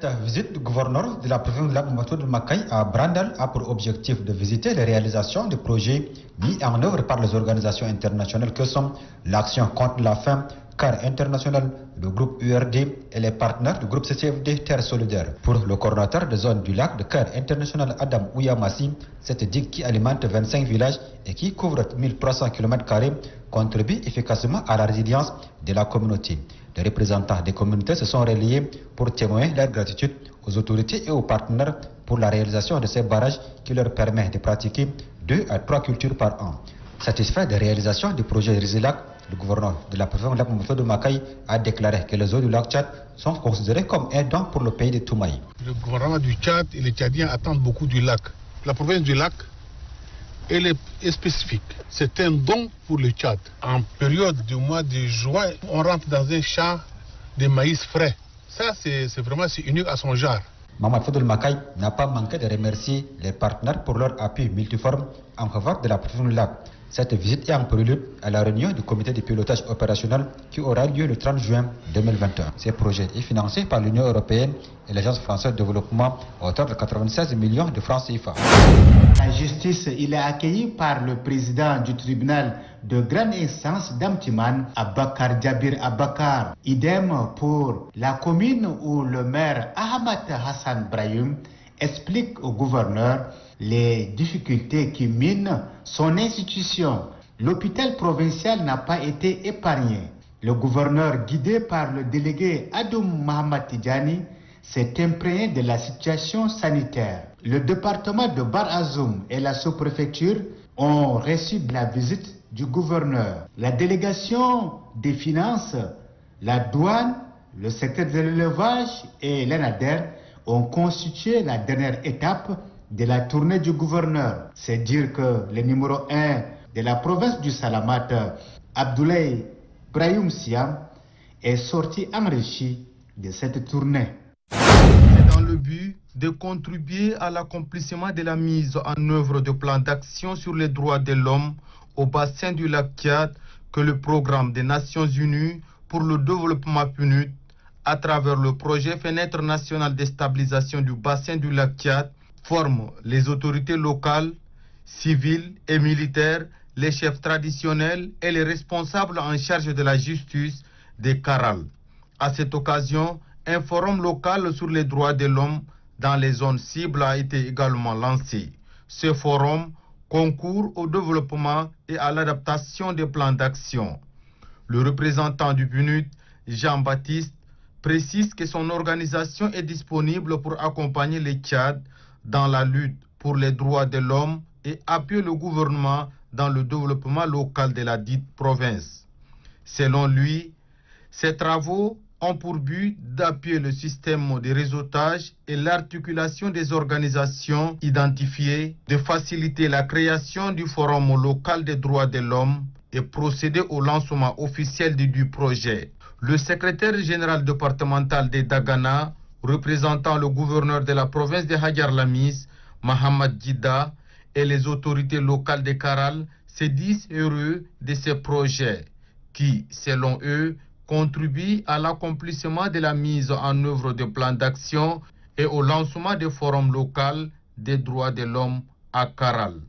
Cette visite du gouverneur de la province de Lac Matodo Makaï à Brandal a pour objectif de visiter les réalisations des projets mis en œuvre par les organisations internationales que sont l'Action contre la faim, CAR International, le groupe URD et les partenaires du groupe CCFD Terre Solidaire. Pour le coordonnateur de zone du lac de CAR International Adam Ouyamassi, cette digue qui alimente 25 villages et qui couvre 1300 km² contribue efficacement à la résilience de la communauté. Les représentants des communautés se sont relayés pour témoigner leur gratitude aux autorités et aux partenaires pour la réalisation de ces barrages qui leur permet de pratiquer 2 à 3 cultures par an. Satisfait des réalisations du projet Rizelac, le gouverneur de la province de Lac Matodo Makaï a déclaré que les eaux du lac Tchad sont considérées comme un don pour le pays de Toumaï. Le gouvernement du Tchad et les Tchadiens attendent beaucoup du lac. La province du lac, elle est spécifique. C'est un don pour le Tchad. En période du mois de juin, on rentre dans un champ de maïs frais. Ça, c'est vraiment unique à son genre. Mamadou Fadel Makaï n'a pas manqué de remercier les partenaires pour leur appui multiforme en faveur de la province du lac. Cette visite est en prélude à la réunion du comité de pilotage opérationnel qui aura lieu le 30 juin 2021. Ce projet est financé par l'Union européenne et l'Agence française de développement à hauteur de 96 millions de francs CFA. La justice, il est accueilli par le président du tribunal de grande instance d'Amtiman, Abakar Djabir Abakar. Idem pour la commune où le maire Ahmad Hassan Brahim explique au gouverneur les difficultés qui minent son institution. L'hôpital provincial n'a pas été épargné. Le gouverneur, guidé par le délégué Adoum Mohamed Tidjani, s'est imprégné de la situation sanitaire. Le département de Bar Azoum et la sous-préfecture ont reçu la visite du gouverneur. La délégation des finances, la douane, le secteur de l'élevage et l'ENADER ont constitué la dernière étape de la tournée du gouverneur. C'est dire que le numéro 1 de la province du Salamat, Abdoulaye Brahim Siam, est sorti enrichi de cette tournée. C'est dans le but de contribuer à l'accomplissement de la mise en œuvre de plans d'action sur les droits de l'homme au bassin du lac Tchad que le programme des Nations Unies pour le développement PNUD, à travers le projet Fenêtre nationale de stabilisation du bassin du lac Tchad, forme les autorités locales, civiles et militaires, les chefs traditionnels et les responsables en charge de la justice des Karal. À cette occasion, un forum local sur les droits de l'homme dans les zones cibles a été également lancé. Ce forum concourt au développement et à l'adaptation des plans d'action. Le représentant du PNUD, Jean-Baptiste, précise que son organisation est disponible pour accompagner les Tchad dans la lutte pour les droits de l'homme et appuyer le gouvernement dans le développement local de la dite province. Selon lui, ces travaux ont pour but d'appuyer le système de réseautage et l'articulation des organisations identifiées, de faciliter la création du forum local des droits de l'homme et procéder au lancement officiel du projet. Le secrétaire général départemental de Dagana, représentant le gouverneur de la province de Hadjar Lamis, Mohamed Djida, et les autorités locales de Karal se disent heureux de ces projets qui, selon eux, contribuent à l'accomplissement de la mise en œuvre de plans d'action et au lancement des forums locaux des droits de l'homme à Karal.